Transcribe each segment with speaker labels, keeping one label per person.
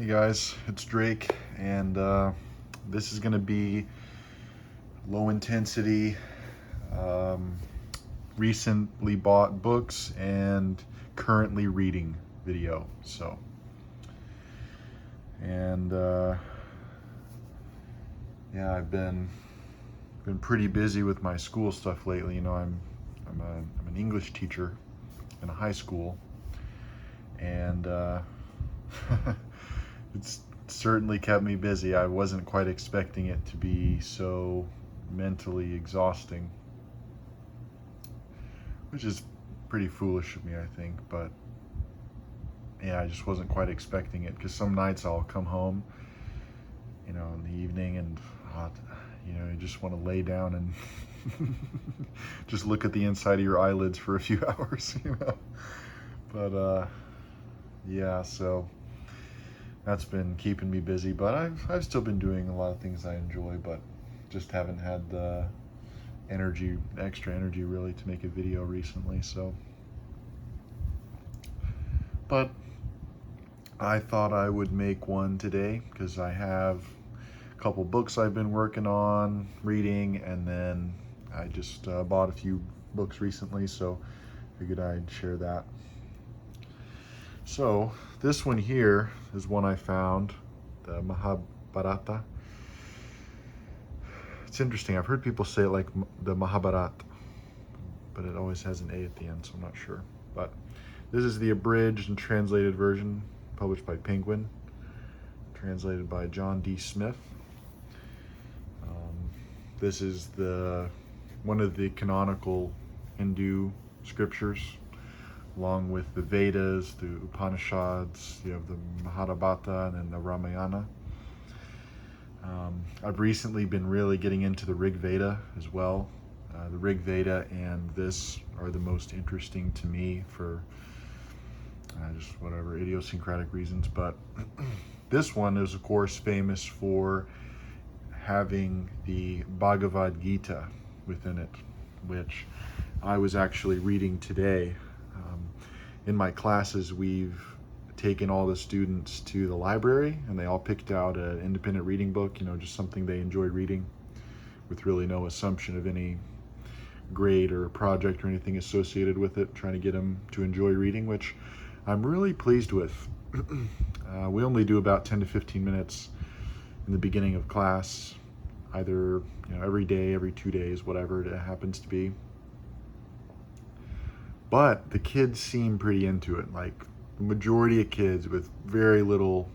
Speaker 1: Hey guys, it's Drake, and this is going to be low intensity, um, recently bought books and currently reading video. And yeah, I've been pretty busy with my school stuff lately. I'm an English teacher in a high school, and it's certainly kept me busy. I wasn't quite expecting it to be so mentally exhausting, which is pretty foolish of me, I think. But yeah, I just wasn't quite expecting it, because some nights I'll come home, in the evening, and you just want to lay down and just look at the inside of your eyelids for a few hours. But yeah, so that's been keeping me busy, but I've still been doing a lot of things I enjoy, but just haven't had the extra energy really to make a video recently. But I thought I would make one today because I have a couple books I've been working on reading, and then I just bought a few books recently, so figured I'd share that. So this one here is one I found, the Mahabharata. It's interesting. I've heard people say it like the Mahabharat, but it always has an A at the end, so I'm not sure. But this is the abridged and translated version, published by Penguin, translated by John D. Smith. This is one of the canonical Hindu scriptures, along with the Vedas, the Upanishads. You have the Mahabharata and then the Ramayana. I've recently been really getting into the Rig Veda as well. The Rig Veda and this are the most interesting to me for just whatever idiosyncratic reasons. But this one is, of course, famous for having the Bhagavad Gita within it, which I was actually reading today. In my classes, we've taken all the students to the library, and they all picked out an independent reading book, just something they enjoy reading, with really no assumption of any grade or project or anything associated with it, trying to get them to enjoy reading, which I'm really pleased with. We only do about 10 to 15 minutes in the beginning of class, either every day, every 2 days, whatever it happens to be. But the kids seem pretty into it. Like the majority of kids, with very little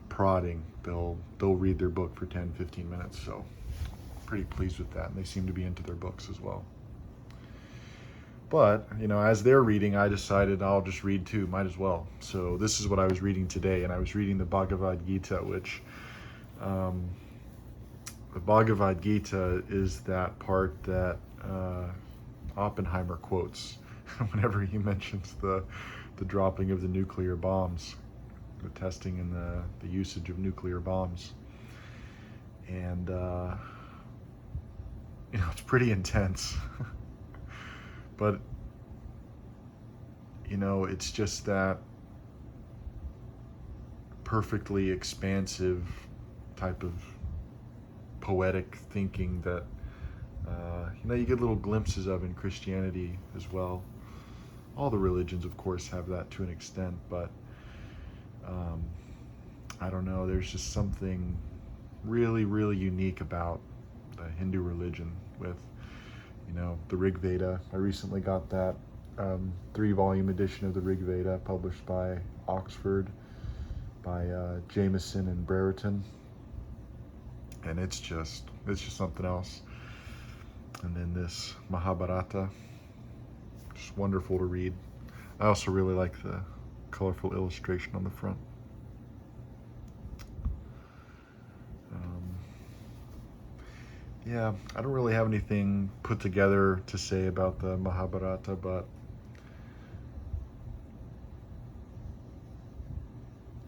Speaker 1: prodding, they'll read their book for 10, 15 minutes. So pretty pleased with that. And they seem to be into their books as well. But, as they're reading, I decided I'll just read too, might as well. So this is what I was reading today, and I was reading the Bhagavad Gita, which, the Bhagavad Gita is that part that Oppenheimer quotes whenever he mentions the dropping of the nuclear bombs, the testing and the usage of nuclear bombs. And, it's pretty intense. But, it's just that perfectly expansive type of poetic thinking that, you get little glimpses of in Christianity as well. All the religions, of course, have that to an extent, but I don't know, there's just something really, really unique about the Hindu religion with, the Rig Veda. I recently got that 3-volume edition of the Rig Veda, published by Oxford, by Jameson and Brereton, and it's just something else. And then this Mahabharata, just wonderful to read. I also really like the colorful illustration on the front. Yeah, I don't really have anything put together to say about the Mahabharata, but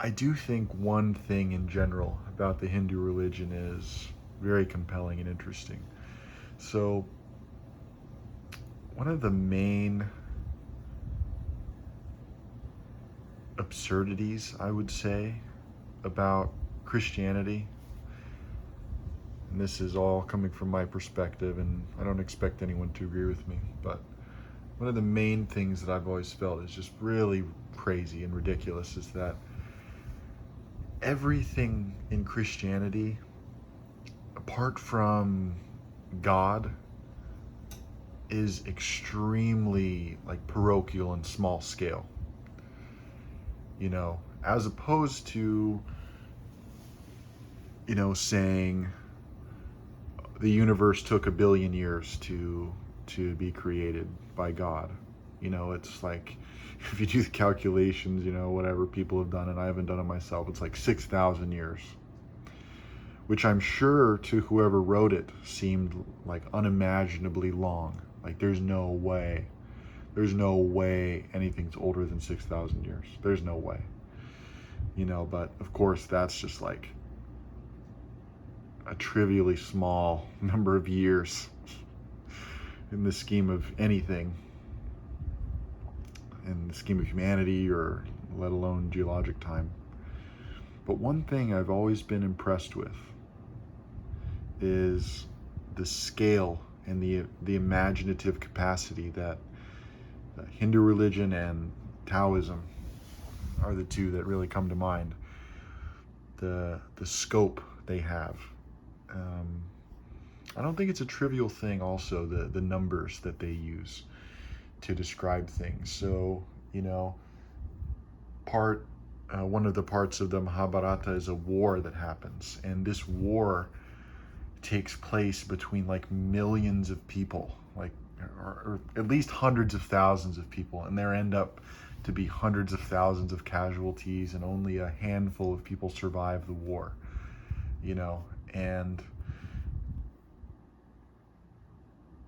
Speaker 1: I do think one thing in general about the Hindu religion is very compelling and interesting. So, one of the main absurdities, I would say, about Christianity, and this is all coming from my perspective, and I don't expect anyone to agree with me, but one of the main things that I've always felt is just really crazy and ridiculous is that everything in Christianity, apart from God, is extremely like parochial and small scale. You know, as opposed to, you know, saying the universe took 1 billion years to be created by God. You know, it's like, if you do the calculations, you know, whatever people have done, and I haven't done it myself, it's like 6,000 years, which I'm sure to whoever wrote it seemed like unimaginably long. Like there's no way anything's older than 6,000 years. There's no way, you know, but of course that's just like a trivially small number of years in the scheme of anything, in the scheme of humanity, or let alone geologic time. But one thing I've always been impressed with is the scale and the imaginative capacity that Hindu religion and Taoism are the two that really come to mind. The scope they have. I don't think it's a trivial thing also, the numbers that they use to describe things. So, you know, one of the parts of the Mahabharata is a war that happens, and this war takes place between like millions of people, like or at least hundreds of thousands of people, and there end up to be hundreds of thousands of casualties, and only a handful of people survive the war, you know. And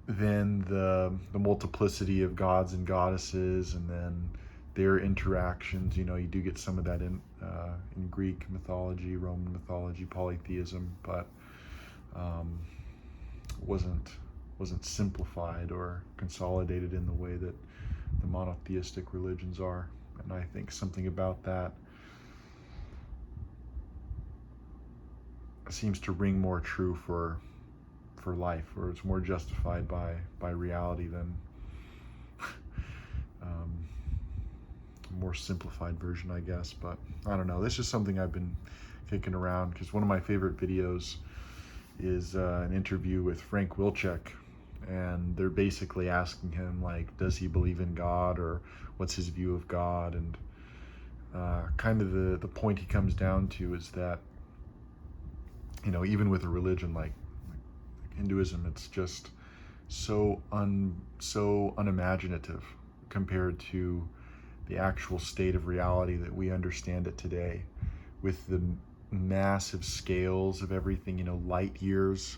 Speaker 1: then the multiplicity of gods and goddesses, and then their interactions, you know, you do get some of that in Greek mythology, Roman mythology, polytheism, but wasn't simplified or consolidated in the way that the monotheistic religions are. And I think something about that seems to ring more true for life, or it's more justified by reality than a more simplified version, I guess. But I don't know, this is something I've been kicking around, because one of my favorite videos is an interview with Frank Wilczek, and they're basically asking him, like, does he believe in God, or what's his view of God? And kind of the point he comes down to is that, you know, even with a religion like Hinduism, it's just so unimaginative compared to the actual state of reality that we understand it today, with the massive scales of everything, you know, light years,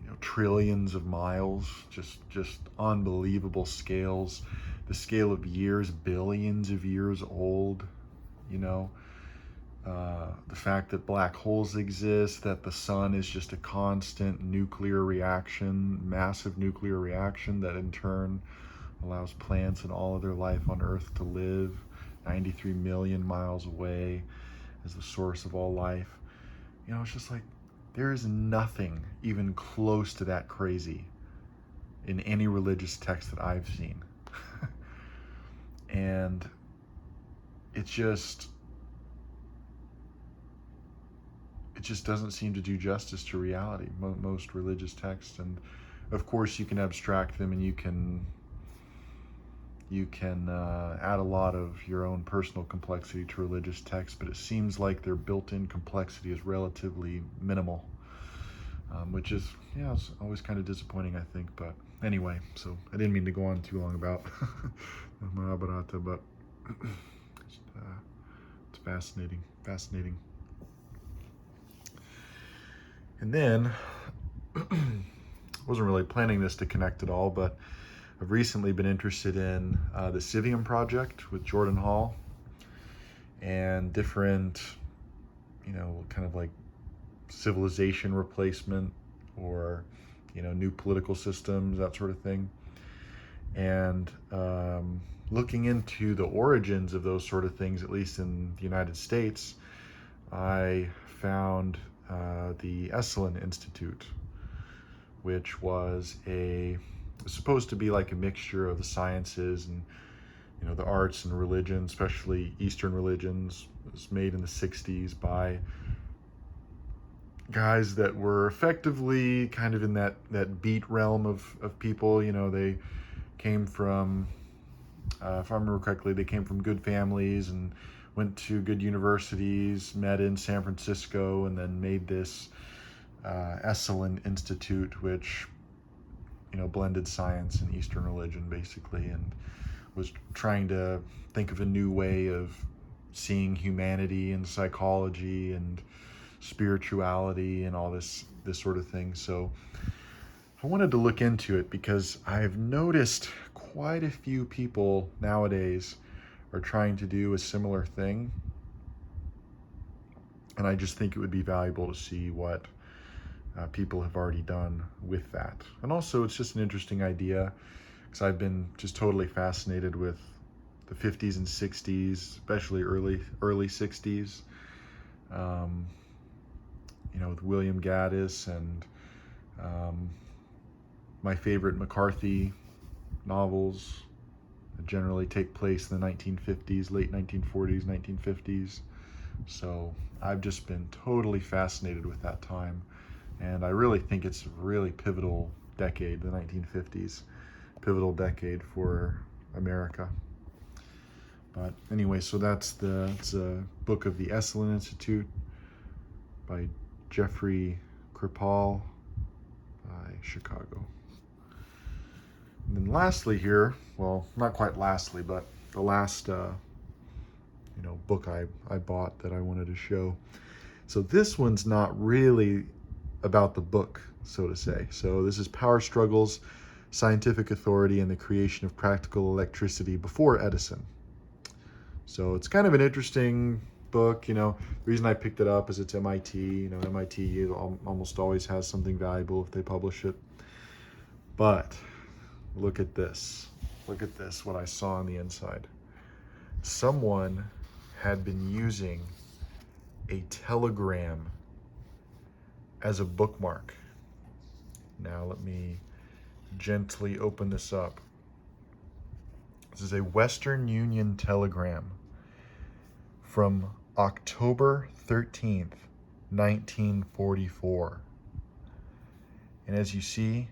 Speaker 1: you know, trillions of miles, just unbelievable scales. The scale of years, billions of years old, you know. The fact that black holes exist, that the sun is just a constant nuclear reaction, massive nuclear reaction that in turn allows plants and all other life on Earth to live 93 million miles away as the source of all life. You know, it's just like, there is nothing even close to that crazy in any religious text that I've seen. And it just doesn't seem to do justice to reality, most religious texts. And of course you can abstract them, and you can add a lot of your own personal complexity to religious texts, but it seems like their built-in complexity is relatively minimal, which is, yeah, it's always kind of disappointing, I think. But anyway, so I didn't mean to go on too long about the Mahabharata, but it's fascinating. And then, wasn't really planning this to connect at all, but I've recently been interested in the Civium project with Jordan Hall, and different, you know, kind of like civilization replacement, or, you know, new political systems, that sort of thing. And looking into the origins of those sort of things, at least in the United States, I found the Esalen Institute, which was supposed to be like a mixture of the sciences and the arts and religion, especially Eastern religions. It was made in the 60s by guys that were effectively kind of in that beat realm of people. They came from, if I remember correctly, they came from good families and went to good universities, met in San Francisco, and then made this Esalen Institute, which blended science and Eastern religion basically, and was trying to think of a new way of seeing humanity and psychology and spirituality and all this sort of thing. So I wanted to look into it because I've noticed quite a few people nowadays are trying to do a similar thing, and I just think it would be valuable to see what people have already done with that. And also, it's just an interesting idea because I've been just totally fascinated with the 50s and 60s, especially early 60s. With William Gaddis and my favorite McCarthy novels that generally take place in the 1950s, late 1940s, 1950s. So I've just been totally fascinated with that time. And I really think it's a really pivotal decade, the 1950s, pivotal decade for America. But anyway, so it's a book of the Esalen Institute by Jeffrey Kripal by Chicago. And then lastly here, well, not quite lastly, but the last book I bought that I wanted to show. So this one's not really about the book, so to say. So this is Power Struggles, Scientific Authority, and the Creation of Practical Electricity Before Edison. So it's kind of an interesting book. The reason I picked it up is it's MIT. MIT almost always has something valuable if they publish it. But look at this. Look at this, what I saw on the inside. Someone had been using a telegram as a bookmark. Now let me gently open this up. This is a Western Union telegram from October 13th, 1944. And as you see,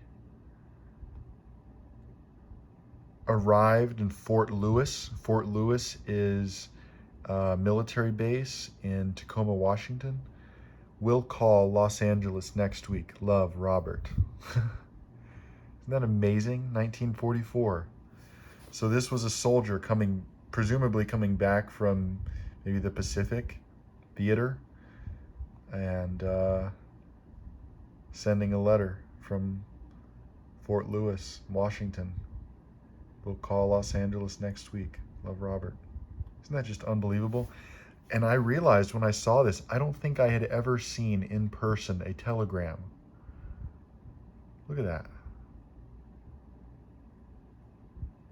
Speaker 1: arrived in Fort Lewis. Fort Lewis is a military base in Tacoma, Washington. Will call Los Angeles next week. Love, Robert. Isn't that amazing? 1944. So this was a soldier presumably coming back from maybe the Pacific Theater, and sending a letter from Fort Lewis, Washington. Will call Los Angeles next week. Love, Robert. Isn't that just unbelievable? And I realized when I saw this, I don't think I had ever seen in person a telegram. Look at that.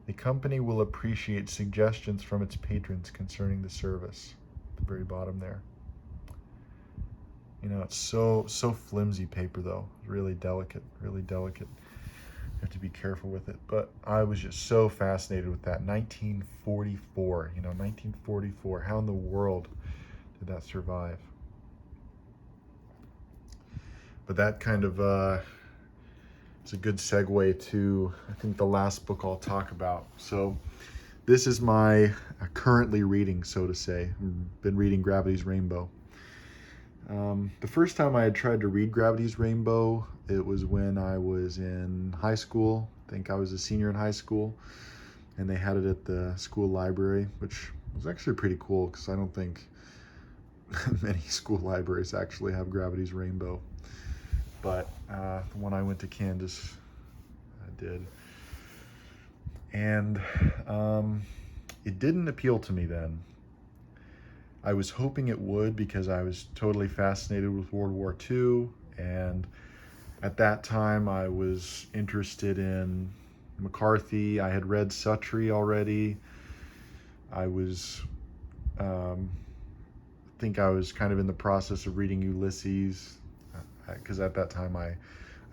Speaker 1: The company will appreciate suggestions from its patrons concerning the service. At the very bottom there. It's so flimsy paper though. Really delicate, really delicate. You have to be careful with it. But I was just so fascinated with that. 1944, 1944. How in the world did that survive? But that kind of it's a good segue to, I think, the last book I'll talk about. So this is my currently reading, so to say. I've been reading Gravity's Rainbow. The first time I had tried to read Gravity's Rainbow, it was when I was in high school. I think I was a senior in high school, and they had it at the school library, which was actually pretty cool because I don't think many school libraries actually have Gravity's Rainbow. But the one I went to Kansas did. And it didn't appeal to me then. I was hoping it would because I was totally fascinated with World War II, and at that time I was interested in McCarthy. I had read Suttree already. I was think I was kind of in the process of reading Ulysses, because at that time I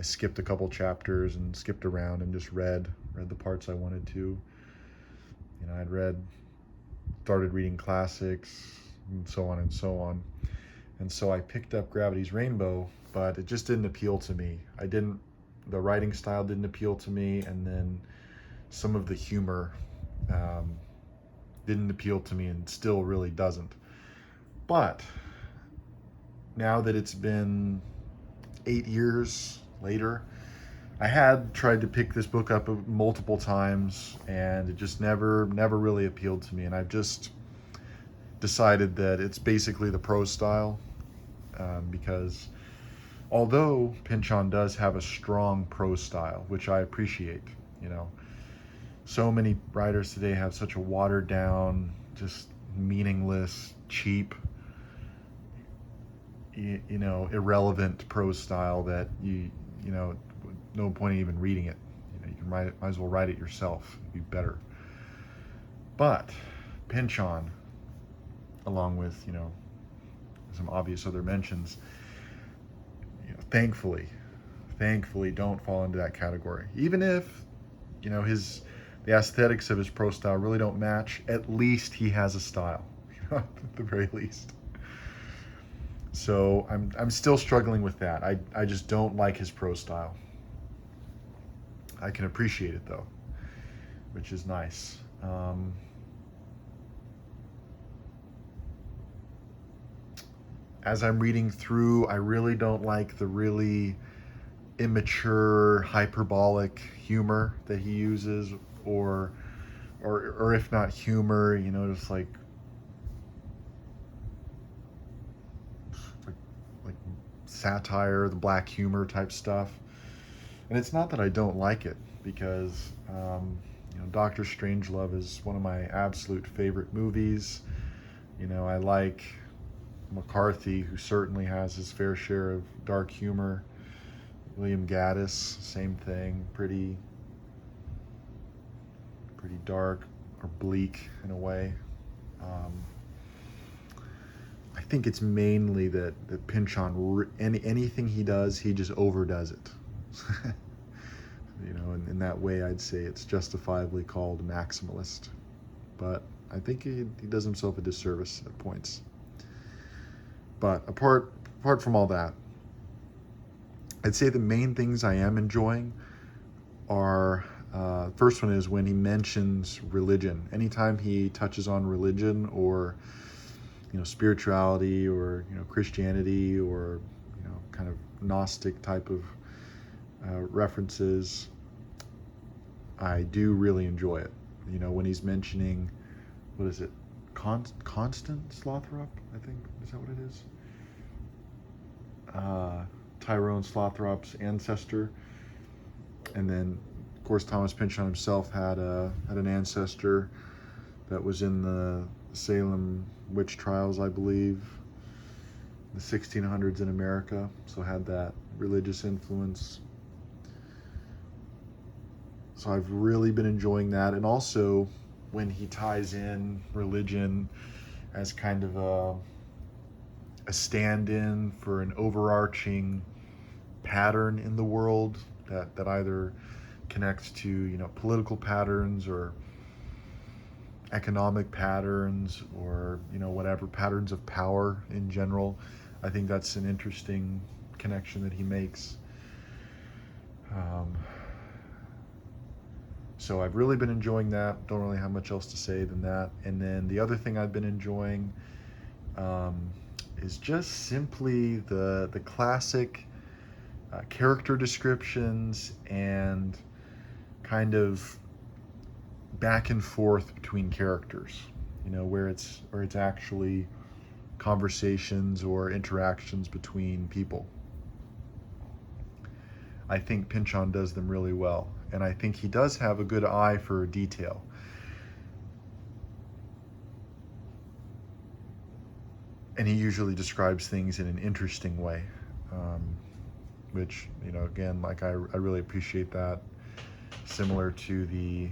Speaker 1: skipped a couple chapters and skipped around and just read the parts I wanted to. You know, started reading classics and so on and so on. And so I picked up Gravity's Rainbow, but it just didn't appeal to me. The writing style didn't appeal to me, and then some of the humor didn't appeal to me, and still really doesn't. But now that it's been 8 years later, I had tried to pick this book up multiple times, and it just never really appealed to me. And I've just decided that it's basically the prose style, because although Pynchon does have a strong prose style, which I appreciate, you know, so many writers today have such a watered down, just meaningless, cheap, irrelevant prose style that you know, no point in even reading it. You know, you can write it, might as well write it yourself. It'd be better. But Pynchon, along with, you know, some obvious other mentions, you know, thankfully don't fall into that category. Even if, you know, the aesthetics of his prose style really don't match, at least he has a style, you know, at the very least. So I'm still struggling with that. I just don't like his prose style. I can appreciate it though, which is nice. As I'm reading through, I really don't like the really immature, hyperbolic humor that he uses, or if not humor, you know, just like satire, the black humor type stuff. And it's not that I don't like it, because you know, Doctor Strangelove is one of my absolute favorite movies. You know, I like McCarthy, who certainly has his fair share of dark humor. William Gaddis, same thing, pretty dark or bleak in a way. I think it's mainly that Pynchon, anything he does, he just overdoes it. You know, and in that way, I'd say it's justifiably called maximalist. But I think he does himself a disservice at points. But apart from all that, I'd say the main things I am enjoying are, first one is when he mentions religion. Anytime he touches on religion, or, you know, spirituality, or, you know, Christianity, or, you know, kind of Gnostic type of references, I do really enjoy it. You know, when he's mentioning, what is it, Constance Slothrop, I think, is that what it is? Tyrone Slothrop's ancestor, and then of course Thomas Pynchon himself had an ancestor that was in the Salem witch trials, I believe, the 1600s in America, so had that religious influence. So I've really been enjoying that. And also when he ties in religion as kind of a stand-in for an overarching pattern in the world that either connects to, you know, political patterns, or economic patterns, or, you know, whatever patterns of power in general. I think that's an interesting connection that he makes. So I've really been enjoying that. Don't really have much else to say than that. And then the other thing I've been enjoying is just simply the classic character descriptions and kind of back and forth between characters, you know, where it's actually conversations or interactions between people. I think Pynchon does them really well, and I think he does have a good eye for detail. And he usually describes things in an interesting way, which, you know, again, like I really appreciate that. Similar to the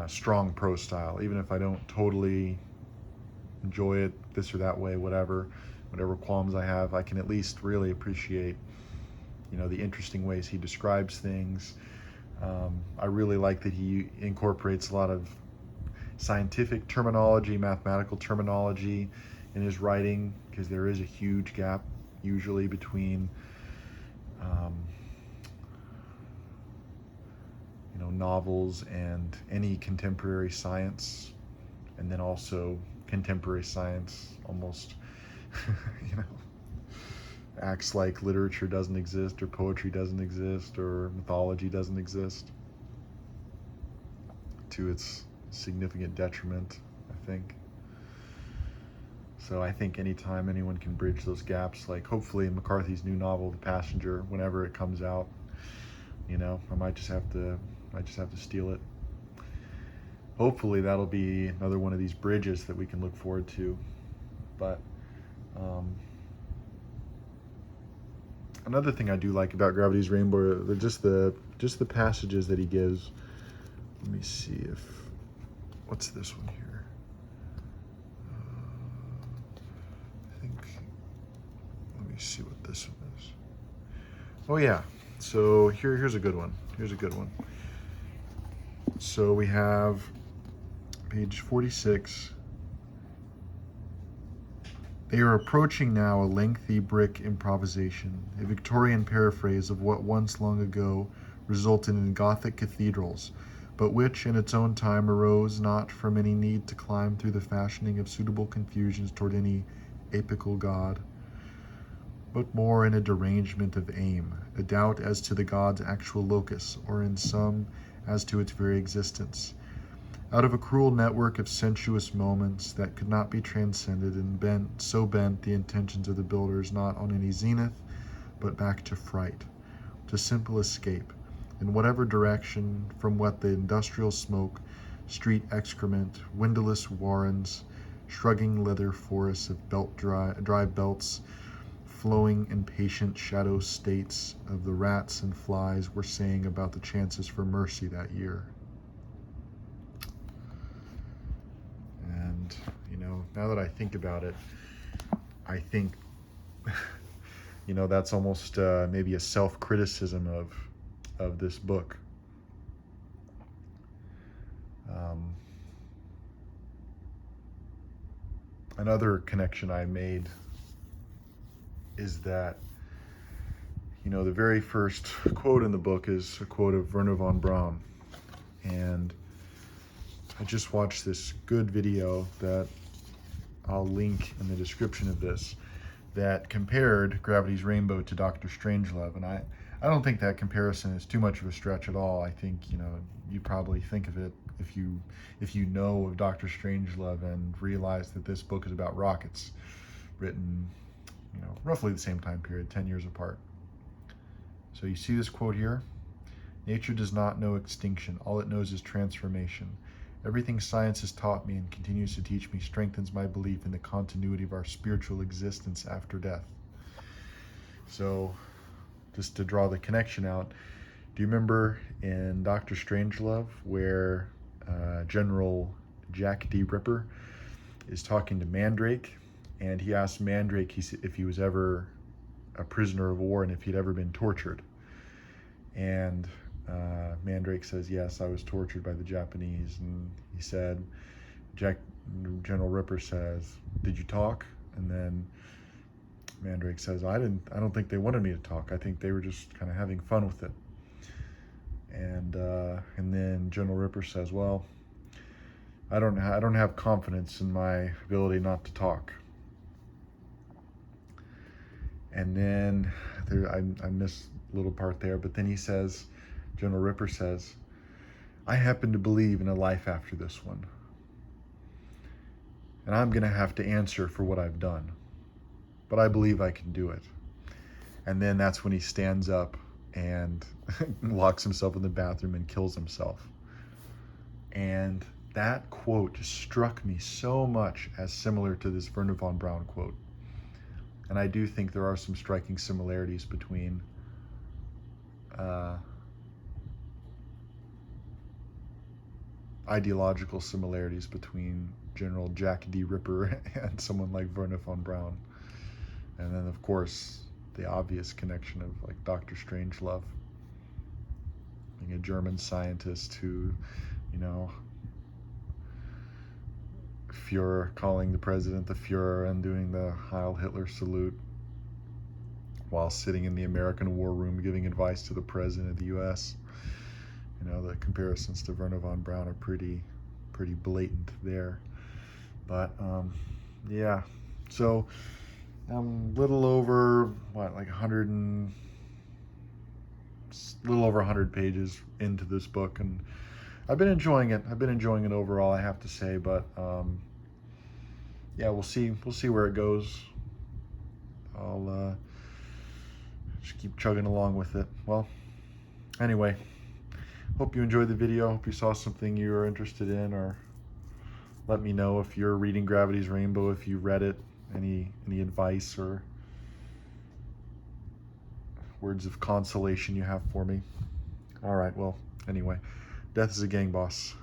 Speaker 1: strong prose style, even if I don't totally enjoy it this or that way, whatever qualms I have, I can at least really appreciate, the interesting ways he describes things. I really like that he incorporates a lot of scientific terminology, mathematical terminology in his writing, because there is a huge gap usually between novels and any contemporary science, and then also contemporary science almost acts like literature doesn't exist, or poetry doesn't exist, or mythology doesn't exist, to its significant detriment, I think. So I think anytime anyone can bridge those gaps, like hopefully in McCarthy's new novel, The Passenger, whenever it comes out, I might just have to steal it. Hopefully that'll be another one of these bridges that we can look forward to. But another thing I do like about Gravity's Rainbow are just the passages that he gives. Let me see what's this one here? I think, let me see what this one is. Oh yeah, so here's a good one. So we have page 46. They are approaching now a lengthy brick improvisation, a Victorian paraphrase of what once long ago resulted in Gothic cathedrals, but which in its own time arose not from any need to climb through the fashioning of suitable confusions toward any apical god, but more in a derangement of aim, a doubt as to the god's actual locus, or in some as to its very existence, out of a cruel network of sensuous moments that could not be transcended, and bent the intentions of the builders not on any zenith, but back to fright, to simple escape, in whatever direction, from what the industrial smoke, street excrement, windowless warrens, shrugging leather forests of dry belts, flowing impatient shadow states of the rats and flies were saying about the chances for mercy that year. And, now that I think about it, I think, that's almost maybe a self-criticism of this book. Another connection I made is that, the very first quote in the book is a quote of Wernher von Braun. And I just watched this good video that I'll link in the description of this that compared Gravity's Rainbow to Dr. Strangelove. And I don't think that comparison is too much of a stretch at all. I think, you probably think of it if you know of Dr. Strangelove and realize that this book is about rockets, written, roughly the same time period, 10 years apart. So you see this quote here? Nature does not know extinction. All it knows is transformation. Everything science has taught me and continues to teach me strengthens my belief in the continuity of our spiritual existence after death. So, just to draw the connection out, do you remember in Dr. Strangelove where General Jack D. Ripper is talking to Mandrake, and he asks Mandrake if he was ever a prisoner of war and if he'd ever been tortured? And Mandrake says, yes, I was tortured by the Japanese. And he said, General Ripper says, did you talk? And then Mandrake says, I don't think they wanted me to talk. I think they were just kind of having fun with it. And then General Ripper says, well, I don't have confidence in my ability not to talk. And then I missed a little part there, but then he says, General Ripper says, I happen to believe in a life after this one. And I'm going to have to answer for what I've done. But I believe I can do it. And then that's when he stands up and locks himself in the bathroom and kills himself. And that quote just struck me so much as similar to this Wernher von Braun quote. And I do think there are some striking similarities between ideological similarities between General Jack D. Ripper and someone like Werner von Braun. And then, of course, the obvious connection of like Dr. Strangelove, being a German scientist who, you know, Fuhrer, calling the president the Fuhrer and doing the Heil Hitler salute while sitting in the American war room giving advice to the president of the U.S. You know, the comparisons to Werner von Braun are pretty blatant there. But yeah, so I'm little over what, like 100 pages into this book, and I've been enjoying it. I've been enjoying it overall, I have to say. But yeah, we'll see where it goes. I'll just keep chugging along with it. Well, anyway, hope you enjoyed the video. Hope you saw something you were interested in, or let me know if you're reading Gravity's Rainbow, if you read it, any advice or words of consolation you have for me. All right, well, anyway, death is a gang boss.